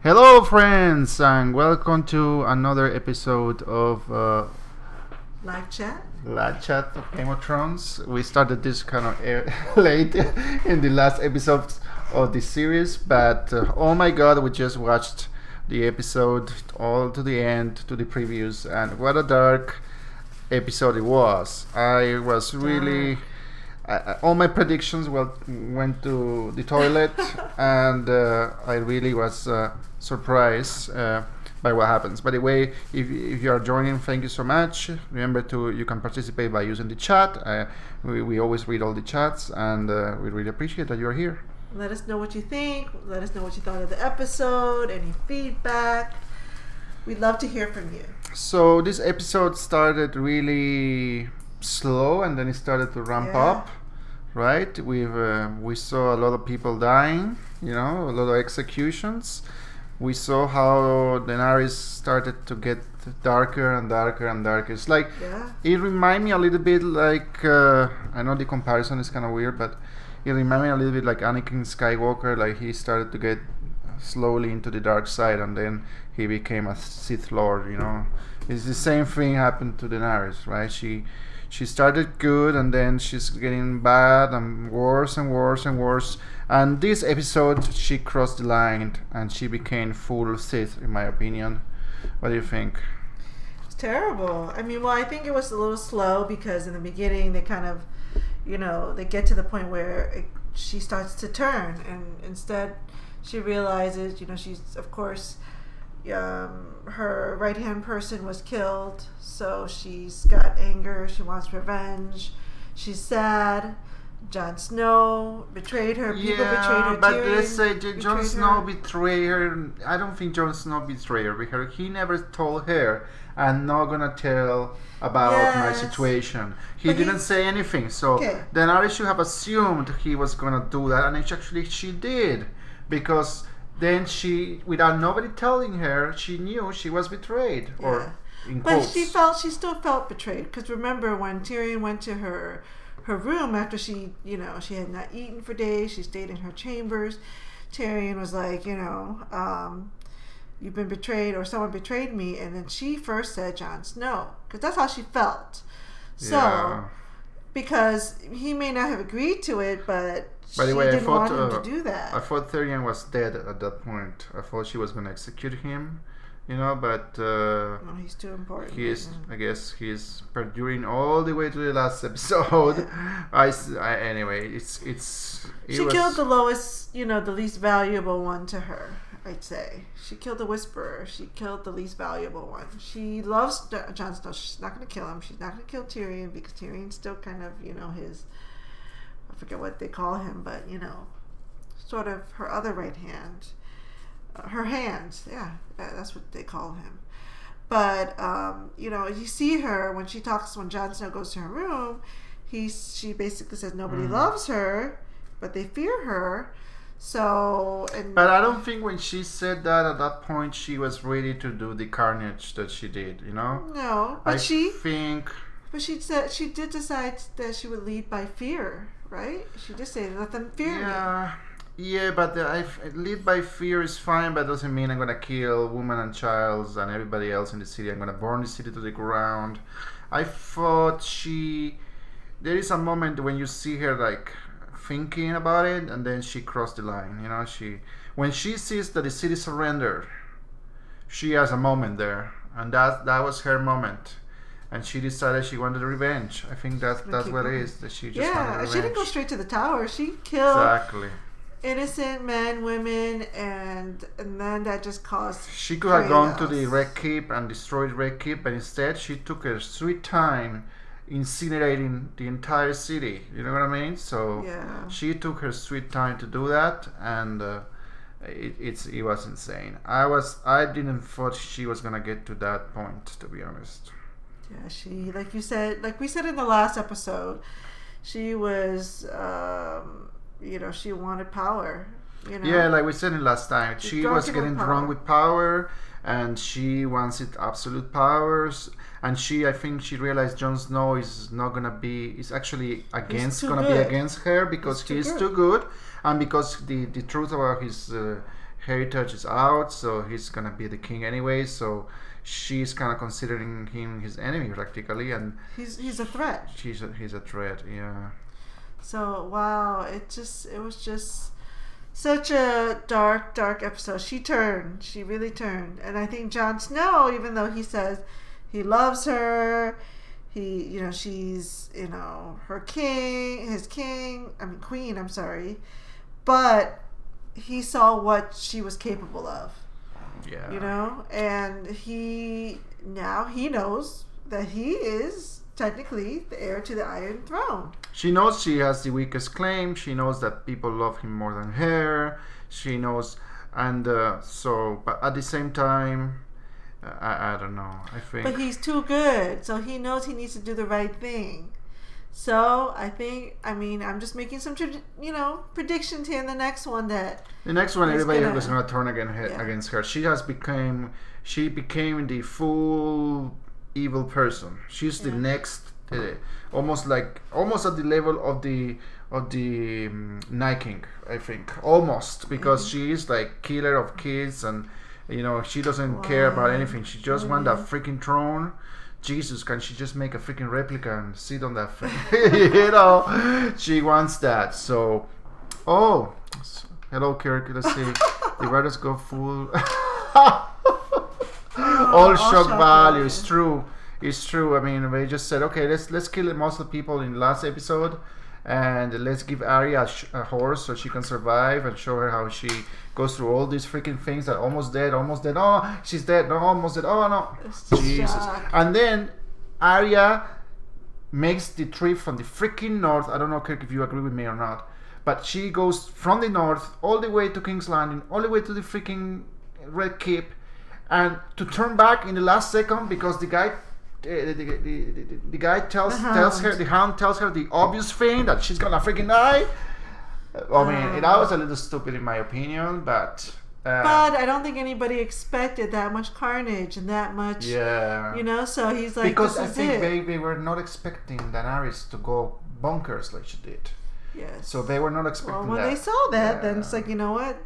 Hello, friends, and welcome to another episode of Live chat? Live Chat of Game of Thrones. We started this kind of late in the last episodes of this series, but oh my god, we just watched the episode all to the end, to the previews, and what a dark episode it was. I was really. All my predictions went to the toilet, and I really was surprised by what happens. By the way, if you are joining, thank you so much. Remember you can participate by using the chat. We always read all the chats, and we really appreciate that you're here. Let us know what you think. Let us know what you thought of the episode, any feedback. We'd love to hear from you. So this episode started really slow, and then it started to ramp up, right? We saw a lot of people dying, a lot of executions. We saw how Daenerys started to get darker and darker and darker. It's like it reminded me a little bit like I know the comparison is kind of weird, but it reminded me a little bit like Anakin Skywalker. Like he started to get slowly into the dark side, and then he became a Sith Lord. It's the same thing happened to Daenerys, right? She started good, and then she's getting bad and worse and worse and worse. And this episode, she crossed the line and she became full Sith, in my opinion. What do you think? It's terrible. I think it was a little slow because in the beginning they kind of, they get to the point where she starts to turn, and instead she realizes, she's, of course, her right-hand person was killed, so she's got anger, she wants revenge, she's sad. Jon Snow betrayed her, people betrayed her, but Tyrion let's say Jon Snow betrayed her. I don't think Jon Snow betrayed her because he never told her, I'm not gonna tell about my situation. He didn't say anything, so Daenerys should have assumed he was gonna do that, and actually she did, because then she, without nobody telling her, she knew she was betrayed. Or in quotes. But she still felt betrayed, because remember when Tyrion went to her room after she had not eaten for days, she stayed in her chambers. Tyrion was like, you've been betrayed, or someone betrayed me, and then she first said Jon Snow, because that's how she felt. So, because he may not have agreed to it, but by the way, didn't want him to do that. I thought Tyrion was dead at that point. I thought she was going to execute him, but he's too important. I guess he's perduring all the way to the last episode. Anyway, she killed the lowest, the least valuable one to her. I'd say she killed the Whisperer. She killed the least valuable one. She loves Jon Snow. She's not going to kill him. She's not going to kill Tyrion, because Tyrion's still kind of, his, I forget what they call him, but sort of her other right hand, her hands. Yeah, that's what they call him. But you see her when Jon Snow goes to her room. She basically says nobody loves her, but they fear her. But I don't think when she said that at that point she was ready to do the carnage that she did. No, but But she said she did decide that she would lead by fear, right? She did say, "Let them fear me." Yeah, but lead by fear is fine, but doesn't mean I'm gonna kill women and child and everybody else in the city. I'm gonna burn the city to the ground. I thought there is a moment when you see her like thinking about it, and then she crossed the line. When she sees that the city surrendered, she has a moment there, and that was her moment. And she decided she wanted revenge. I think that's what it is. That she just wanted revenge. She didn't go straight to the tower. She killed innocent men, women, and then that just caused. She could have gone to the Red Keep and destroyed Red Keep, but instead she took her sweet time incinerating the entire city. You know what I mean? So she took her sweet time to do that, and it was insane. I didn't thought she was gonna get to that point, to be honest. Yeah, she, like we said in the last episode, she was, she wanted power. Yeah, like we said in last time, she was getting drunk with power, and she wants absolute powers. And I think she realized Jon Snow is not gonna be, is actually be against her because he's too good, and because the truth about heritage is out, so he's gonna be the king anyway. So she's kind of considering him his enemy practically, and he's a threat. He's a threat, yeah. So wow, it was just such a dark episode. She really turned, and I think Jon Snow, even though he says he loves her, she's her queen. I'm sorry, but he saw what she was capable of. Yeah. And he knows that he is technically the heir to the Iron Throne. She knows she has the weakest claim. She knows that people love him more than her. She knows, and but at the same time, I don't know. I think. But he's too good, so he knows he needs to do the right thing. So I'm just making some predictions here in the next one everybody was going to turn against her. She became the full evil person. She's the next, almost at the level of the Night King, I think, almost, because she is like killer of kids, and she doesn't care about anything. She just wants that freaking throne. Jesus, can she just make a freaking replica and sit on that thing? She wants that. So, hello, Kirk. Let's see. The writers go full. All shock value. It's true. It's true. I mean, they just said, okay, let's kill most of the people in the last episode, and let's give Arya a horse so she can survive, and show her how she goes through all these freaking things that almost dead. Oh, she's dead. No, almost dead. Oh no, Jesus! Shock. And then Arya makes the trip from the freaking north. I don't know, Kirk, if you agree with me or not, but she goes from the north all the way to King's Landing, all the way to the freaking Red Keep, and to turn back in the last second because the guy. The guy tells her, the Hound tells her the obvious thing that she's gonna freaking die. I mean, that was a little stupid in my opinion, but I don't think anybody expected that much carnage and that much. Yeah. So he's like, because I think they were not expecting Daenerys to go bonkers like she did. Yes. So they were not expecting that. Well, when they saw that, then it's like, you know what?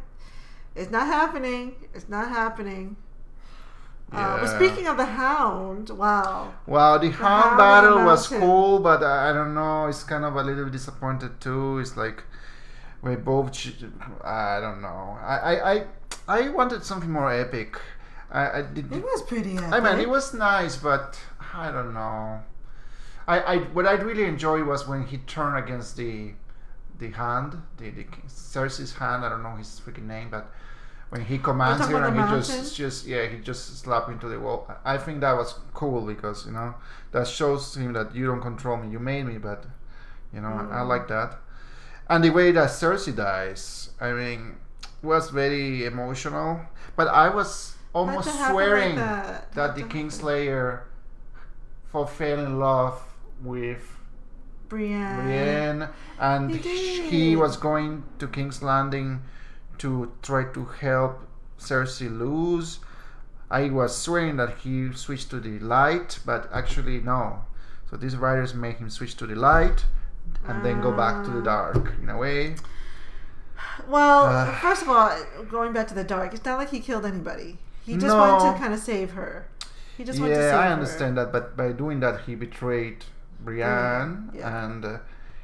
It's not happening. It's not happening. Yeah. But speaking of the Hound, wow. Well, the Hound battle was cool, but I don't know. It's kind of a little bit disappointed too. It's like we both. I don't know. I wanted something more epic. It was pretty epic. I mean, it was nice, but I don't know. What I really enjoyed was when he turned against the Hand, the Cersei's Hand. I don't know his freaking name, but. When he commands her and he just slapped into the wall. I think that was cool because that shows him that you don't control me, you made me, but I like that. And the way that Cersei dies, I mean, was very emotional. But I was almost swearing that the Kingslayer fell in love with Brienne, and he was going to King's Landing to try to help Cersei lose. I was swearing that he switched to the light, but actually no. So these writers make him switch to the light and then go back to the dark in a way. Well, first of all, going back to the dark, it's not like he killed anybody. He just wanted to kind of save her. He just wanted to save her. Yeah, I understand that, but by doing that, he betrayed Brienne and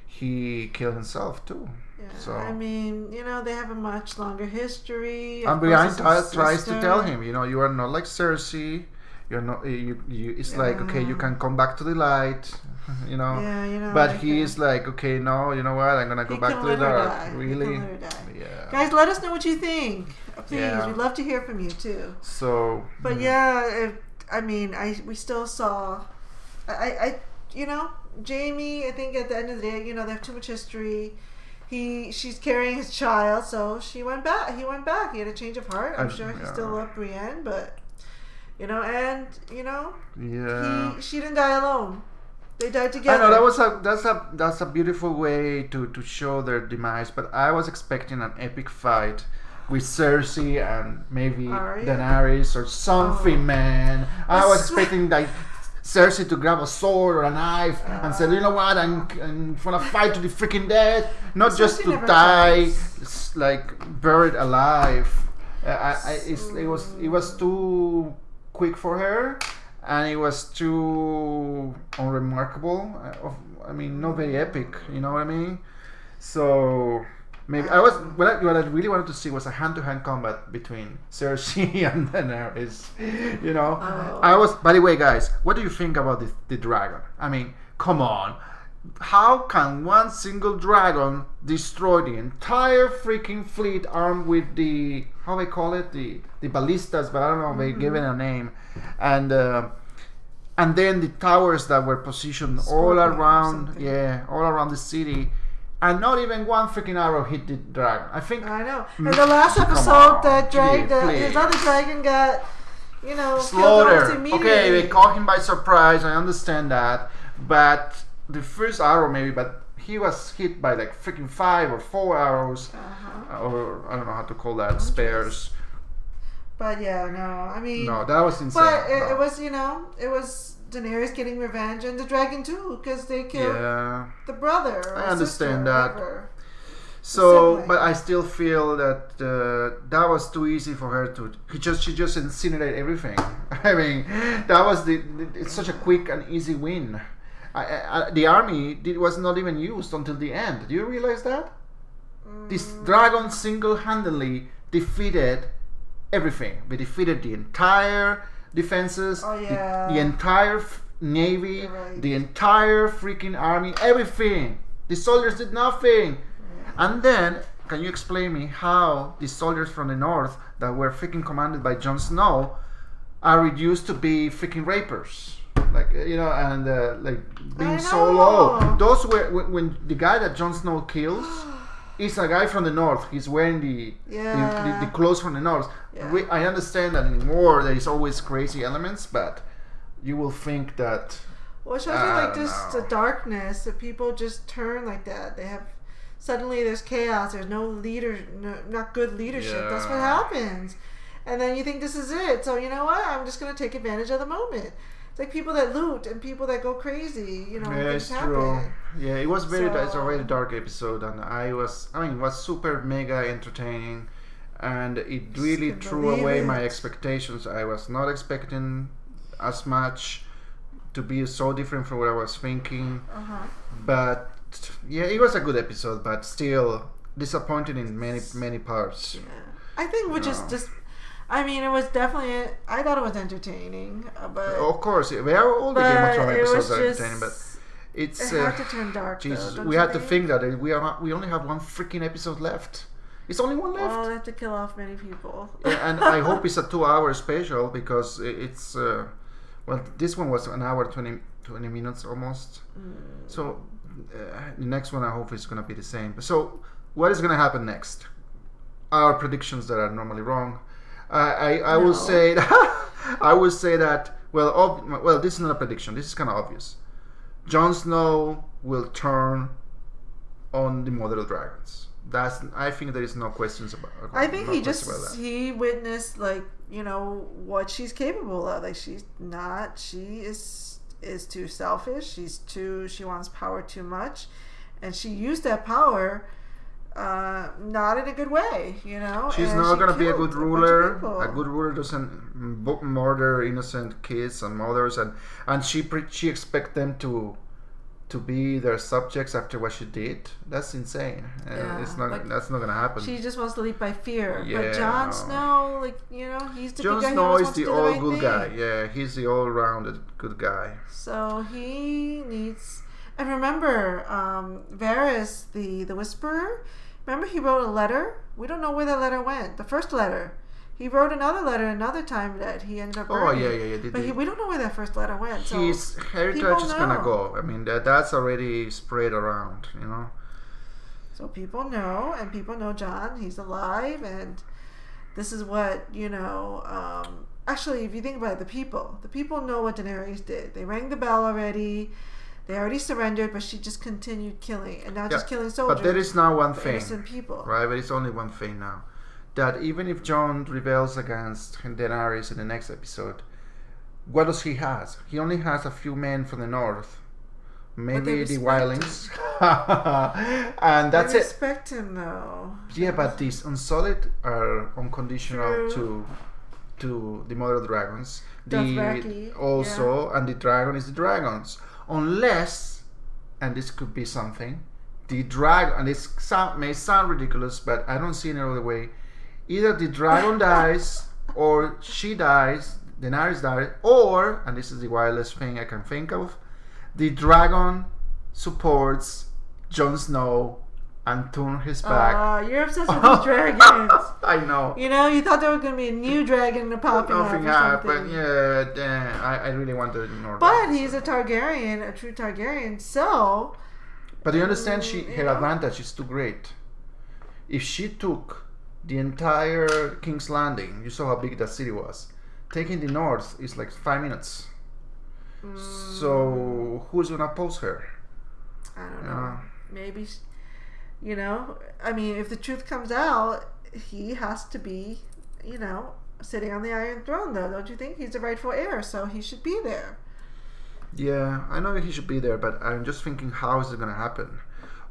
he killed himself too. Yeah, so I mean, they have a much longer history. And Brienne tries to tell him, you are not like Cersei. You're not. It's like, okay, you can come back to the light. Yeah, But he is like, okay, no, you know what? I'm gonna go back to the dark. Really? Yeah. Guys, let us know what you think. Please, we'd love to hear from you too. So. But we still saw. Jamie. I think at the end of the day, they have too much history. She's carrying his child, so she went back. He went back. He had a change of heart. I'm sure he still loved Brienne, but she didn't die alone. They died together. I know that's a beautiful way to show their demise. But I was expecting an epic fight with Cersei and maybe Daenerys or something, man. I was expecting like Cersei to grab a sword or a knife and say, you know what, I'm gonna fight to the freaking death, not just to die like buried alive. It was too quick for her, and it was too unremarkable. I mean, not very epic. You know what I mean? So maybe what I really wanted to see was a hand-to-hand combat between Cersei and Daenerys. You know, I was. By the way, guys, what do you think about the dragon? I mean, come on. How can one single dragon destroy the entire freaking fleet armed with the, how they call it, the ballistas, but I don't know if they give it a name, and then the towers that were positioned all around the city, and not even one freaking arrow hit the dragon. I know. In the last episode, his other dragon got, slaughtered. Okay, they caught him by surprise. I understand that, but the first arrow maybe, but he was hit by like freaking 5 or 4 arrows, or I don't know how to call that, spares. But yeah, no, I mean, no, that was insane. But it was, it was Daenerys getting revenge, and the dragon too, because they killed the brother. Or I understand that. So, but I still feel that that was too easy for her to. She just incinerated everything. I mean, that was it's such a quick and easy win. The army was not even used until the end. Do you realize that? This dragon single-handedly defeated everything. They defeated the entire defenses, the entire navy, the entire freaking army, everything. The soldiers did nothing. And then, can you explain me how the soldiers from the north that were freaking commanded by Jon Snow are reduced to be freaking rapers? Like, and like being so low. Those were when the guy that Jon Snow kills is a guy from the north. He's wearing the clothes from the north. Yeah. I understand that in war there is always crazy elements, but you will think that. Well, it shows you like just the darkness that people just turn like that. They have suddenly there's chaos. There's no leader, not good leadership. Yeah. That's what happens, and then you think this is it. So you know what? I'm just gonna take advantage of the moment. It's like people that loot and people that go crazy, Yeah, it's true. Yeah, it was it's a very dark episode, and it was super mega entertaining, and it really threw away my expectations. I was not expecting as much to be so different from what I was thinking. But yeah, it was a good episode, but still disappointing in many parts. Yeah. I think we just it was definitely. I thought it was entertaining, but of course, all the Game of Thrones episodes are entertaining. But it had to turn dark. Jesus, we had to think that we only have one freaking episode left. It's only one left. Well, they have to kill off many people. And I hope it's a 2-hour special because it's this one was 1 hour 20 minutes almost. So the next one I hope is going to be the same. So what is going to happen next? Our predictions that are normally wrong. I will say that well this is not a prediction. This is kind of obvious. Jon Snow will turn on the Mother of Dragons. I think there is no questions about. I think he witnessed what she's capable of. Like she is too selfish. She wants power too much, and she used that power. Not in a good way, She's not going to be a good ruler. A good ruler doesn't murder innocent kids and mothers, and she expects them to be their subjects after what she did. That's insane. That's not going to happen. She just wants to lead by fear. Yeah, but Jon Snow, he's the Jon good guy. Snow is the all good guy. Yeah, he's the all-rounded good guy. So he needs. And remember, Varys, the Whisperer. Remember, he wrote a letter. We don't know where that letter went. The first letter. He wrote another letter another time that he ended up burning. Oh, yeah. But we don't know where that first letter went. So his heritage is going to go. I mean, that's already spread around, So people know, and people know Jon. He's alive, and this is what, actually, if you think about it, the people know what Daenerys did. They rang the bell already. They already surrendered, but she just continued killing, and not just killing soldiers. But there is now one thing, innocent people, right? But it's only one thing now, that even if Jon rebels against Daenerys in the next episode, what does he has? He only has a few men from the north, maybe the wildlings. And that's I it. respect him though. Yeah, but these Unsullied are unconditional to the Mother of Dragons. Dothraki, Also, and the dragon is the dragons. Unless, and this could be something, the dragon, and this may sound ridiculous, but I don't see any other way. Either the dragon dies, or she dies, Daenerys dies, or, and this is the wildest thing I can think of, the dragon supports Jon Snow and turn his back. You're obsessed with these dragons. I know. You know, you thought there was going to be a new dragon popping up or something. But yeah, I really want to ignore that. But he's a Targaryen, a true Targaryen, so... But you understand, her advantage is too great. If she took the entire King's Landing, you saw how big that city was. Taking the north is like 5 minutes. So who's gonna oppose her? I don't know. Maybe, I mean, if the truth comes out, he has to be, sitting on the Iron Throne, though. Don't you think? He's the rightful heir, so he should be there. Yeah, I know he should be there, but I'm just thinking, how is it gonna happen?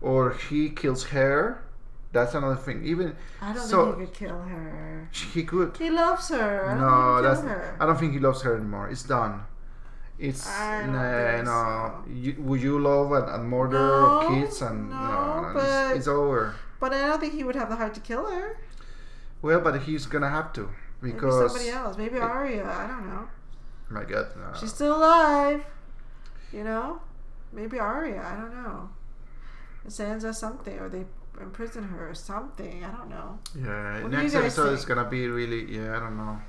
Or he kills her. That's another thing. Even I don't think he could kill her. He could. He loves her. I don't think he loves her anymore. It's done. It's no. Would you love and murder kids and no, it's over. But I don't think he would have the heart to kill her. Well, but he's gonna have to because maybe somebody else. Maybe Arya. I don't know. My God, she's still alive. Maybe Arya. I don't know. Sansa something, or they imprison her or something. I don't know. Yeah, next episode is gonna be really. Yeah, I don't know.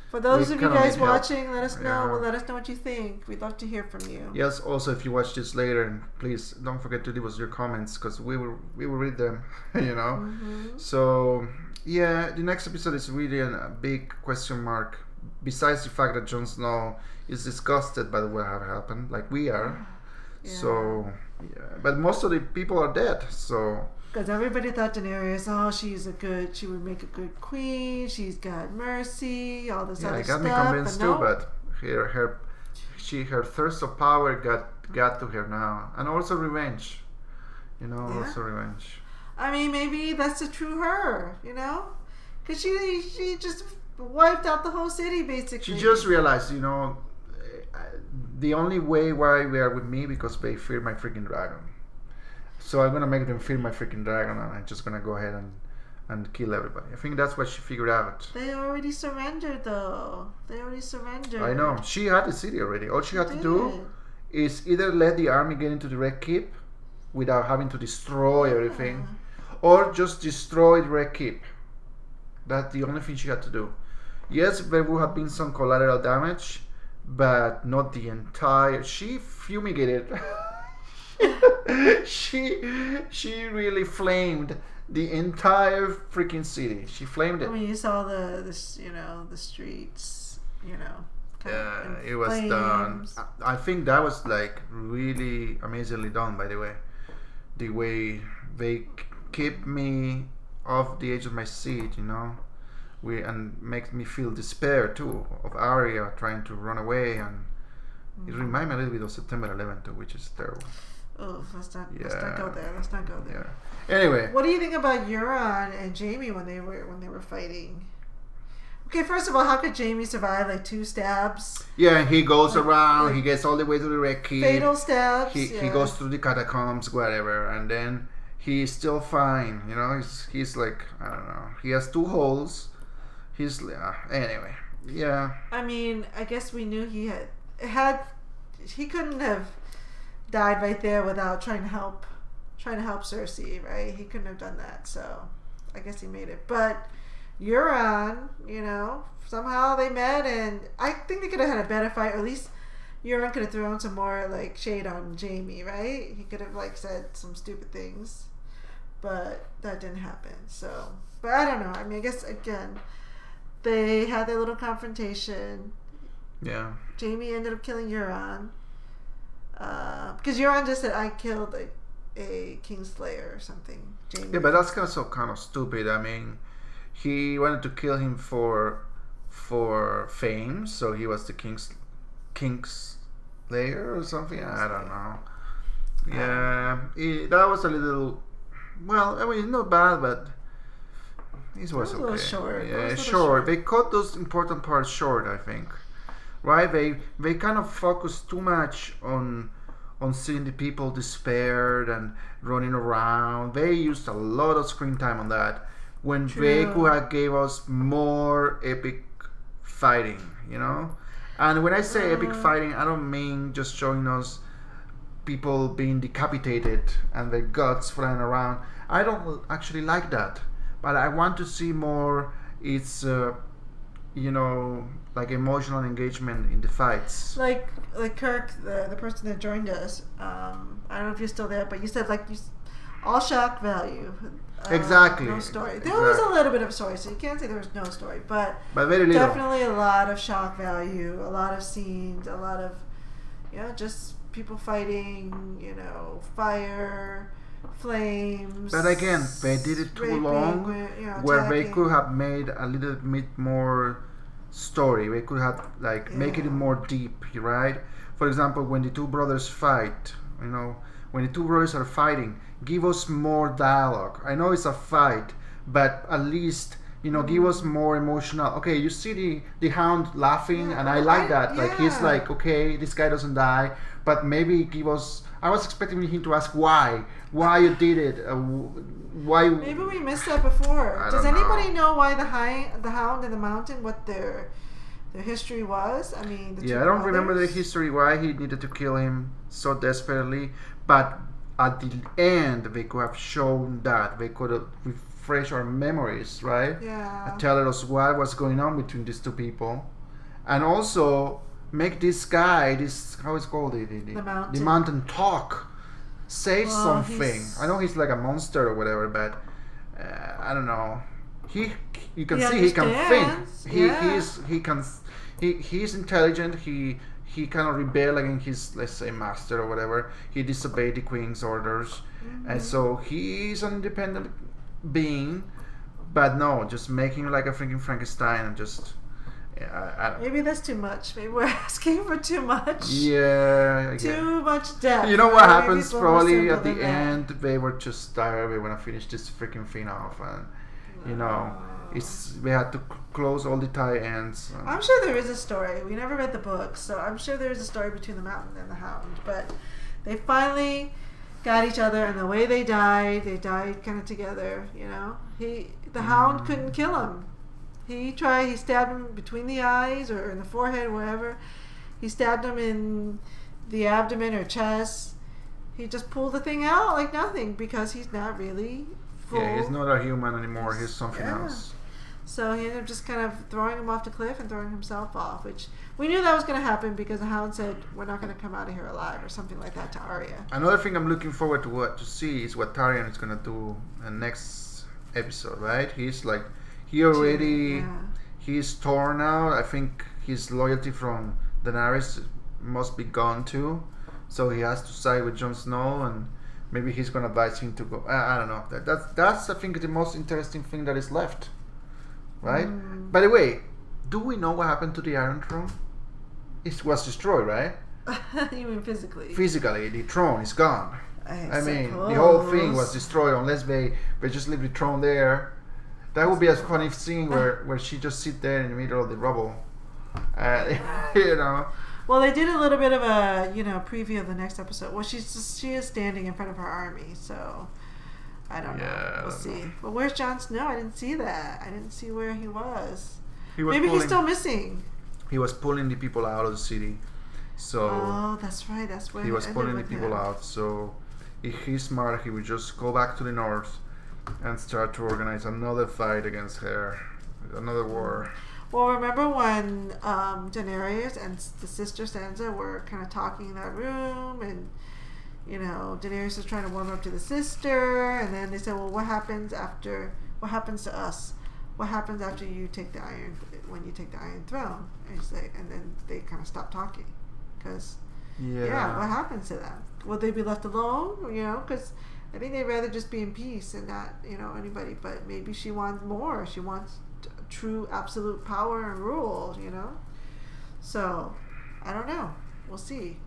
For those of you guys watching, let us know. Yeah. Let us know what you think. We'd love to hear from you. Yes. Also, if you watch this later, and please don't forget to leave us your comments because we will read them. Mm-hmm. So yeah, the next episode is really a big question mark. Besides the fact that Jon Snow is disgusted by what have happened, like we are. Yeah. So yeah, but most of the people are dead. So. Because everybody thought Daenerys, she would make a good queen. She's got mercy, all this other stuff. Yeah, it got me convinced too. But her thirst of power got to her now, and also revenge. Also revenge. I mean, maybe that's the true her. Because she just wiped out the whole city basically. She just realized, the only way why they are with me because they fear my freaking dragon. So I'm gonna make them fear my freaking dragon, and I'm just gonna go ahead and kill everybody. I think that's what she figured out. They already surrendered, though. I know. She had the city already. All she had to do is either let the army get into the Red Keep without having to destroy everything, or just destroy the Red Keep. That's the only thing she had to do. Yes, there would have been some collateral damage, but not the entire. She fumigated. she really flamed the entire freaking city. She flamed it. I mean, you saw the streets, Yeah, it was done. I think that was like really amazingly done, by the way. The way they keep me off the edge of my seat, and makes me feel despair too of Arya trying to run away, and it reminds me a little bit of September 11th too, which is terrible. Oh, let's not go there. Let's not go there. Yeah. Anyway, what do you think about Euron and Jaime when they were fighting? Okay, first of all, how could Jaime survive like 2 stabs? Yeah, he goes around. He gets all the way to the Red Keep. Fatal stabs. He goes through the catacombs, whatever, and then he's still fine. He's like, I don't know. He has 2 holes. He's anyway. Yeah. I mean, I guess we knew he he couldn't have died right there without trying to help Cersei, right? He couldn't have done that, so I guess he made it. But Euron, somehow they met, and I think they could have had a better fight, or at least Euron could have thrown some more like shade on Jaime, right? He could have said some stupid things, but that didn't happen. So, but I don't know. I mean, I guess again, they had their little confrontation. Yeah. Jaime ended up killing Euron. Because Euron just said, I killed a Kingslayer or something. Jaime. Yeah, but that's kind of stupid. I mean, he wanted to kill him for fame, so he was the Kingslayer or something. I don't know. Yeah, that was a little. Well, I mean, it's not bad, but it was a okay. little short. Yeah, short. They cut those important parts short, I think. Right? They kind of focus too much on seeing the people despaired and running around. They used a lot of screen time on that when they could have gave us more epic fighting, you know. And when I say epic fighting, I don't mean just showing us people being decapitated and their guts flying around. I don't actually like that, but I want to see more. It's like emotional engagement in the fights. Like Kirk, the person that joined us. I don't know if you're still there, but you said all shock value. Exactly. No story. There was a little bit of story, so you can't say there was no story, but very little. Definitely a lot of shock value, a lot of scenes, a lot of just people fighting, fire, flames. But again, they did it too long, where they could have made a little bit more story. They could have make it more deep, right? For example, when the two brothers fight, when the two brothers are fighting, give us more dialogue. I know it's a fight, but at least give us more emotional. Okay, you see the Hound laughing, and I like that. Like he's like, okay, this guy doesn't die, but maybe give us. I was expecting him to ask why you did it, why. Maybe we missed that before. Does anybody know why the Hound and the Mountain, what their history was? I mean, I don't remember the history why he needed to kill him so desperately, but at the end they could have shown that. They could have refreshed our memories, right? Yeah. Tell us what was going on between these two people, and also make this guy, how is called the mountain talk, say something. I know he's like a monster or whatever, but I don't know. You can see he can think. He's intelligent. He kind of rebelled against his, let's say, master or whatever. He disobeyed the queen's orders, and so he's an independent being. But no, just making like a freaking Frankenstein and just. Maybe that's too much. Maybe we're asking for too much. Yeah. Too much depth. You know what happens probably at the end? They were just tired. They want to finish this freaking thing off, and they had to close all the tie ends. I'm sure there is a story. We never read the book, so I'm sure there is a story between the Mountain and the Hound. But they finally got each other, and the way they died kind of together. The Hound couldn't kill him. He stabbed him between the eyes or in the forehead, wherever. He stabbed him in the abdomen or chest. He just pulled the thing out like nothing because he's not really full. Yeah, he's not a human anymore. He's something else. So he ended up just kind of throwing him off the cliff and throwing himself off, which we knew that was going to happen because the Hound said, we're not going to come out of here alive or something like that to Arya. Another thing I'm looking forward to see is what Tyrion is going to do in the next episode, right? He's like... He's torn out. I think his loyalty from Daenerys must be gone too. So he has to side with Jon Snow, and maybe he's gonna advise him to go. I don't know. That's I think the most interesting thing that is left, right? By the way, do we know what happened to the Iron Throne? It was destroyed, right? You mean physically? Physically, the throne is gone. I mean, the whole thing was destroyed unless they just leave the throne there. That would be a funny scene where she just sit there in the middle of the rubble, Well, they did a little bit of a preview of the next episode. Well, she is standing in front of her army, so I don't know. We'll see. But where's Jon Snow? I didn't see that. I didn't see where he was. Maybe he's still missing. He was pulling the people out of the city, so. That's right. That's where he was pulling the people out. So, if he's smart, he would just go back to the north and start to organize another fight against her, another war. Well, remember when Daenerys and the sister Sansa were kind of talking in that room, and Daenerys was trying to warm up to the sister, and then they said, "Well, what happens to us? What happens after you take when you take the Iron Throne?" And then they kind of stopped talking, because what happens to them? Will they be left alone? Because I think they'd rather just be in peace and not, anybody. But maybe she wants more. She wants true, absolute power and rule, So, I don't know. We'll see.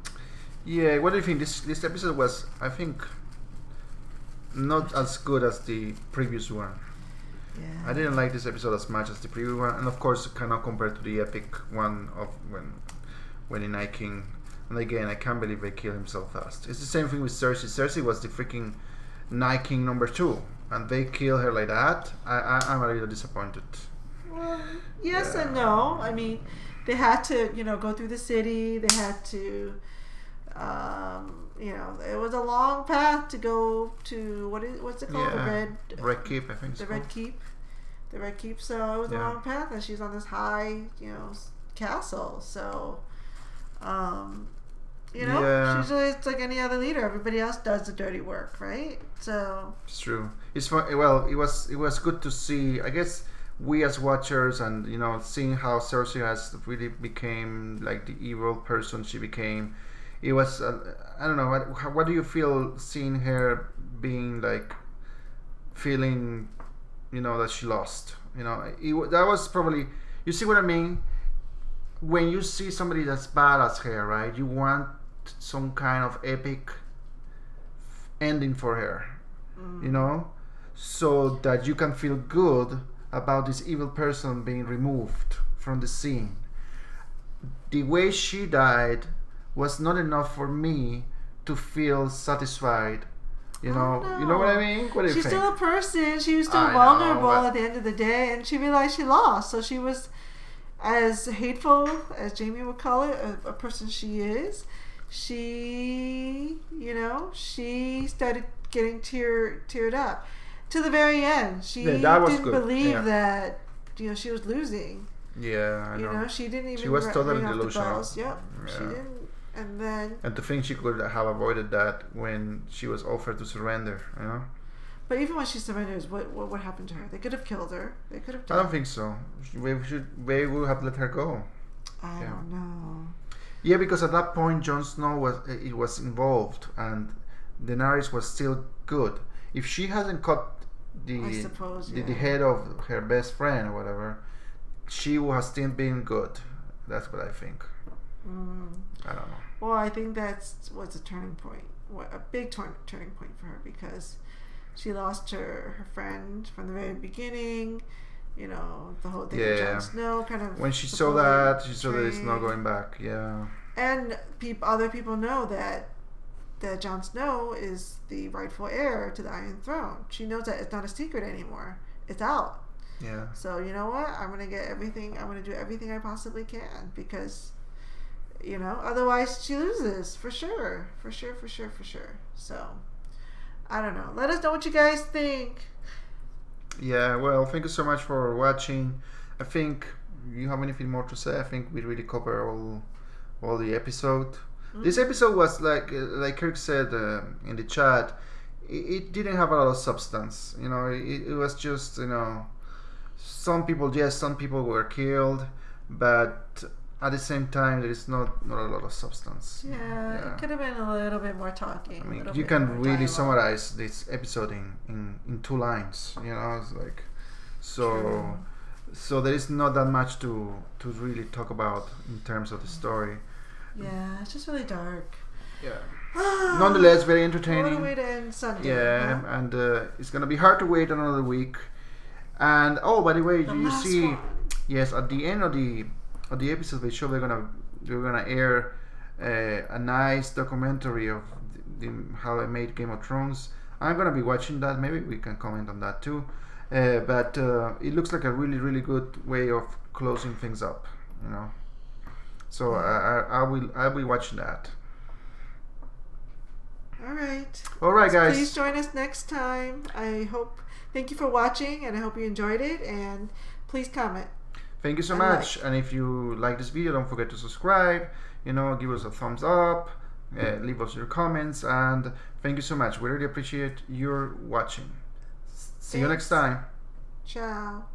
Yeah, what do you think? This episode was, I think, not as good as the previous one. Yeah. I didn't like this episode as much as the previous one, and of course, cannot compare to the epic one of when the Night King. And again, I can't believe they killed him so fast. It's the same thing with Cersei. Cersei was the freaking Night King number 2, and they kill her like that. I'm a little disappointed. Well, yes and no. I mean, they had to, go through the city. They had to, it was a long path to go to what's it called? Yeah. The Red Keep, I think. The Red Keep. The Red Keep. So it was a long path, and she's on this high, castle. So, it's like any other leader. Everybody else does the dirty work, right? So it's true. It's fun. Well, it was good to see. I guess we as watchers, and seeing how Cersei has really became like the evil person she became. It was I don't know. What do you feel seeing her being like feeling, that she lost? That was probably. You see what I mean? When you see somebody that's bad as her, right? You want some kind of epic ending for her, so that you can feel good about this evil person being removed from the scene. The way she died was not enough for me to feel satisfied. You know what I mean? What do you She's think? still a person. She was still vulnerable at the end of the day, and she realized she lost. So she was as hateful as Jamie would call it, a person she is. She started getting teared up to the very end. She didn't believe that she was losing. Yeah, I know. She didn't even. She was totally delusional. Yep, yeah. She didn't. And to think she could have avoided that when she was offered to surrender, But even when she surrendered, what happened to her? They could have killed her. They could have. I don't think so. They would have let her go. I don't know. Yeah, because at that point Jon Snow was involved, and Daenerys was still good. If she hasn't cut the head of her best friend or whatever, she would have still been good. That's what I think. I don't know. Well, I think was a turning point, a big turning point for her, because she lost her friend from the very beginning. The whole thing with Jon Snow kind of. When she saw that, it's not going back. Yeah. And other people know that Jon Snow is the rightful heir to the Iron Throne. She knows that it's not a secret anymore. It's out. Yeah. So you know what? I'm gonna get everything. I'm gonna do everything I possibly can, because otherwise she loses for sure. So I don't know. Let us know what you guys think. Yeah, well, thank you so much for watching. I think you have anything more to say? I think we really covered all the episode. Mm-hmm. This episode was like Kirk said in the chat, it didn't have a lot of substance. It was just some people were killed, but at the same time there is not a lot of substance. Yeah, it could have been a little bit more talking. I mean, you can really summarize this episode in 2 lines. It's like so there is not that much to really talk about in terms of the story. Yeah, it's just really dark. Yeah. Nonetheless, very entertaining. What a way to end Sunday. Yeah, huh? And it's gonna be hard to wait another week. And by the way, you see, one. Yes, at the end of the episode, they show they're gonna air a nice documentary of how they made Game of Thrones. I'm gonna be watching that. Maybe we can comment on that too. But it looks like a really, really good way of closing things up. So I'll be watching that. All right, guys. Please join us next time. Thank you for watching, and I hope you enjoyed it. And please comment. Thank you so much. And if you like this video, don't forget to subscribe. Give us a thumbs up. Leave us your comments. And thank you so much. We really appreciate your watching. See you next time. Ciao.